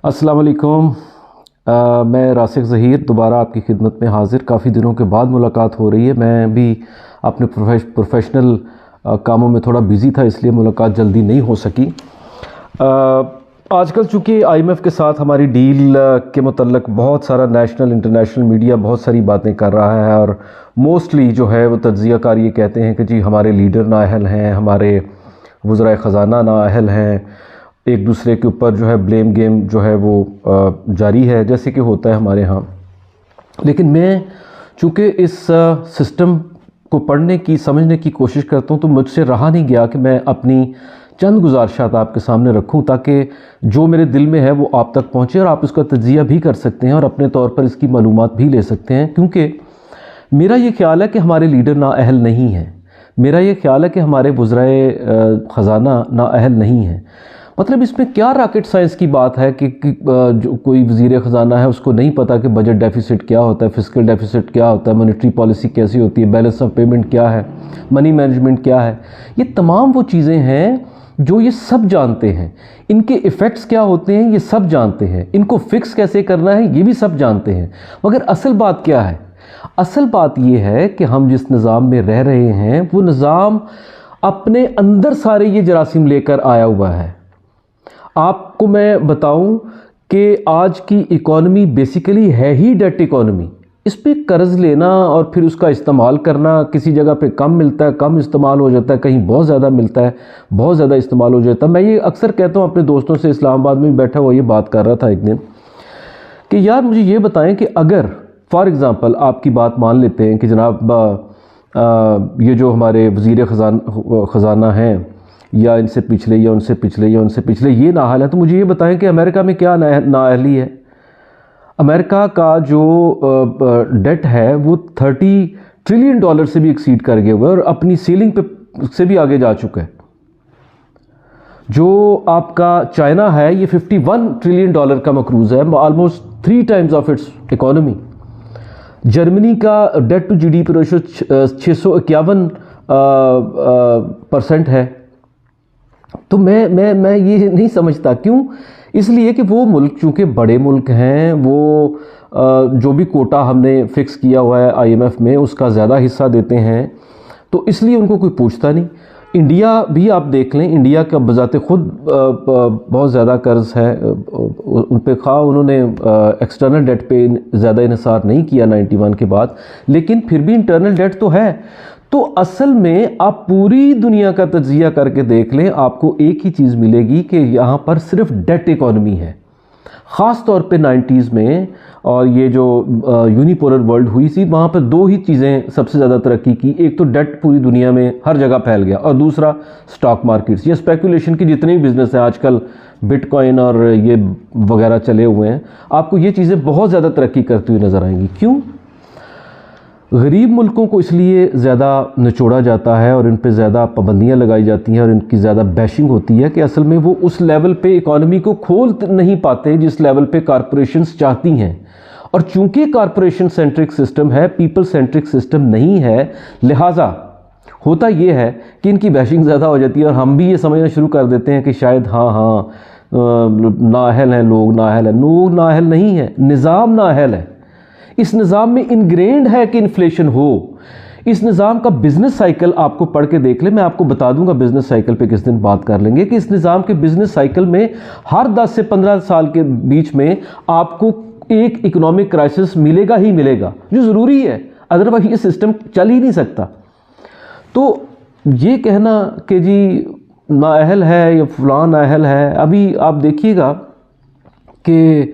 अस्सलाम वालेकुम। मैं रासिक ज़हीर दोबारा आपकी खिदमत में हाज़िर। काफ़ी दिनों के बाद मुलाकात हो रही है। मैं भी अपने प्रोफेशनल कामों में थोड़ा बिज़ी था, इसलिए मुलाकात जल्दी नहीं हो सकी। आजकल चूँकि IMF के साथ हमारी डील के मुतल्लक बहुत सारा नेशनल इंटरनेशनल मीडिया बहुत सारी बातें कर रहा है, और मोस्टली जो है वो तज्ज़ियाकार ये कहते हैं कि जी हमारे लीडर नाअहल हैं, हमारे वज़राए ख़ज़ाना नाअहल हैं, एक दूसरे के ऊपर जो है ब्लेम गेम जो है वो जारी है, जैसे कि होता है हमारे यहाँ। लेकिन मैं चूँकि इस सिस्टम को पढ़ने की समझने की कोशिश करता हूँ, तो मुझसे रहा नहीं गया कि मैं अपनी चंद गुजारिशात आपके सामने रखूँ, ताकि जो मेरे दिल में है वो आप तक पहुँचे और आप उसका तज्ज़िया भी कर सकते हैं और अपने तौर पर इसकी मालूमात भी ले सकते हैं। क्योंकि मेरा ये ख्याल है कि हमारे लीडर नाअहल नहीं हैं। मेरा ये ख्याल है कि हमारे वज़राए ख़ज़ाना नाअहल नहीं हैं। मतलब इसमें क्या रॉकेट साइंस की बात है कि जो कोई वज़ीर ख़ज़ाना है उसको नहीं पता कि बजट डेफिसिट क्या होता है, फिस्कल डेफिसिट क्या होता है, मॉनेटरी पॉलिसी कैसी होती है, बैलेंस ऑफ पेमेंट क्या है, मनी मैनेजमेंट क्या है। ये तमाम वो चीज़ें हैं जो ये सब जानते हैं। इनके इफ़ेक्ट्स क्या होते हैं ये सब जानते हैं। इनको फ़िक्स कैसे करना है ये भी सब जानते हैं। मगर असल बात क्या है? असल बात ये है कि हम जिस निज़ाम में रह रहे हैं वो निज़ाम अपने अंदर सारे ये जरासीम लेकर आया हुआ है। आपको मैं बताऊं कि आज की इकॉनमी बेसिकली है ही डेट इकॉनमी। इस पे कर्ज़ लेना और फिर उसका इस्तेमाल करना, किसी जगह पे कम मिलता है, कम इस्तेमाल हो जाता है, कहीं बहुत ज़्यादा मिलता है, बहुत ज़्यादा इस्तेमाल हो जाता है। मैं ये अक्सर कहता हूँ अपने दोस्तों से, इस्लामाबाद में बैठा हुआ ये बात कर रहा था एक दिन कि यार मुझे ये बताएं कि अगर फॉर एग्ज़ाम्पल आपकी बात मान लेते हैं कि जनाब ये जो हमारे वज़ीर ख़ज़ाना हैं या इनसे पिछले या उनसे पिछले या उनसे पिछले ये नाअहल है, तो मुझे ये बताएं कि अमेरिका में क्या नाअहली है। अमेरिका का जो डेट है वो $30 ट्रिलियन से भी एक्सीड कर गया हुआ है और अपनी सीलिंग पे से भी आगे जा चुका है। जो आपका चाइना है ये $51 ट्रिलियन का मकरूज़ है, almost 3 times of its economy. Germany का डेट टू GDP रेशो 651% है। तो मैं ये नहीं समझता क्यों। इसलिए कि वो मुल्क चूँकि बड़े मुल्क हैं, वो जो भी कोटा हमने फ़िक्स किया हुआ है IMF में उसका ज़्यादा हिस्सा देते हैं, तो इसलिए उनको कोई पूछता नहीं। इंडिया भी आप देख लें, इंडिया का बज़ाते ख़ुद बहुत ज़्यादा कर्ज़ है उन पे, खा उन्होंने एक्सटर्नल डेट पे ज़्यादा इन्हिसार नहीं किया 91 के बाद, लेकिन फिर भी इंटरनल डेट तो है। तो असल में आप पूरी दुनिया का तज्ज़िया करके देख लें, आपको एक ही चीज़ मिलेगी कि यहाँ पर सिर्फ डेट इकॉनमी है। ख़ास तौर पे 90s में और ये जो यूनिपोलर वर्ल्ड हुई थी, वहाँ पर 2 ही चीज़ें सबसे ज़्यादा तरक्की की। एक तो डेट पूरी दुनिया में हर जगह फैल गया, और दूसरा स्टॉक मार्केट्स या स्पेकुलेशन की जितने भी बिज़नेस हैं आजकल, बिटकॉइन और ये वगैरह चले हुए हैं, आपको ये चीज़ें बहुत ज़्यादा तरक्की करती हुई नज़र आएंगी। क्यों? गरीब मुल्कों को इसलिए ज़्यादा निचोड़ा जाता है और इन पे ज़्यादा पाबंदियाँ लगाई जाती हैं और इनकी ज़्यादा बैशिंग होती है कि असल में वो उस लेवल पे इकॉनमी को खोल नहीं पाते जिस लेवल पे कॉरपोरेशंस चाहती हैं। और चूंकि कॉरपोरेशन सेंट्रिक सिस्टम है, पीपल सेंट्रिक सिस्टम नहीं है, लिहाजा होता ये है कि इनकी बैशिंग ज़्यादा हो जाती है और हम भी ये समझना शुरू कर देते हैं कि शायद हाँ नाअहल हैं लोग, नाअहल है। लोग नाअहल नहीं है, निज़ाम नाअहल है। इस निज़ाम में इनग्रेन्ड है कि इन्फ्लेशन हो। इस निज़ाम का बिज़नेस साइकिल आपको पढ़ के देख ले, मैं आपको बता दूंगा बिज़नेस साइकिल पे किस दिन बात कर लेंगे कि इस निज़ाम के बिज़नेस साइकिल में हर 10 से 15 साल के बीच में आपको एक इकोनॉमिक क्राइसिस मिलेगा ही मिलेगा, जो ज़रूरी है, अदरवाइज ये सिस्टम चल ही नहीं सकता। तो ये कहना कि जी नाअहल है या फलां नाअहल है, अभी आप देखिएगा कि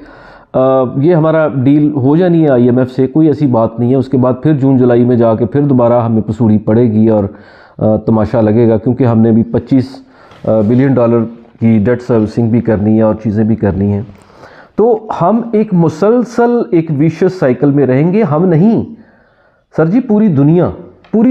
ये हमारा डील हो जानी है IMF से, कोई ऐसी बात नहीं है। उसके बाद फिर जून जुलाई में जाके फिर दोबारा हमें पसूड़ी पड़ेगी और तमाशा लगेगा, क्योंकि हमने भी $25 बिलियन की डेट सर्विसिंग भी करनी है और चीज़ें भी करनी हैं। तो हम एक मुसलसल एक विशियस साइकिल में रहेंगे। हम नहीं सर जी, पूरी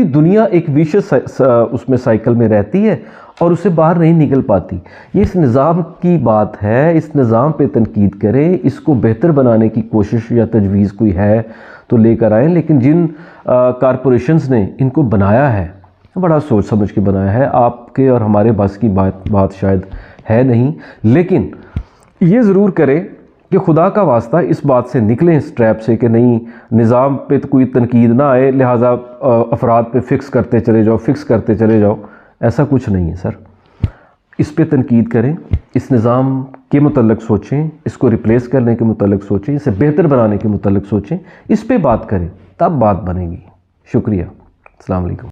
दुनिया एक विशियस उसमें साइकिल में रहती है और उससे बाहर नहीं निकल पाती। ये इस निज़ाम की बात है। इस निज़ाम पे तनकीद करें, इसको बेहतर बनाने की कोशिश या तजवीज़ कोई है तो लेकर आएँ, लेकिन जिन कॉरपोरेशंस ने इनको बनाया है बड़ा सोच समझ के बनाया है। आपके और हमारे बस की बात शायद है नहीं, लेकिन ये ज़रूर करें کہ خدا کا واسطہ اس بات سے نکلیں اس ٹریپ سے کہ نہیں نظام پہ تو کوئی تنقید نہ آئے لہٰذا افراد پہ فکس کرتے چلے جاؤ. ایسا کچھ نہیں ہے سر. اس پہ تنقید کریں، اس نظام کے متعلق سوچیں، اس کو ریپلیس کرنے کے متعلق سوچیں، اسے بہتر بنانے کے متعلق سوچیں، اس پہ بات کریں، تب بات بنے گی. شکریہ. السلام علیکم.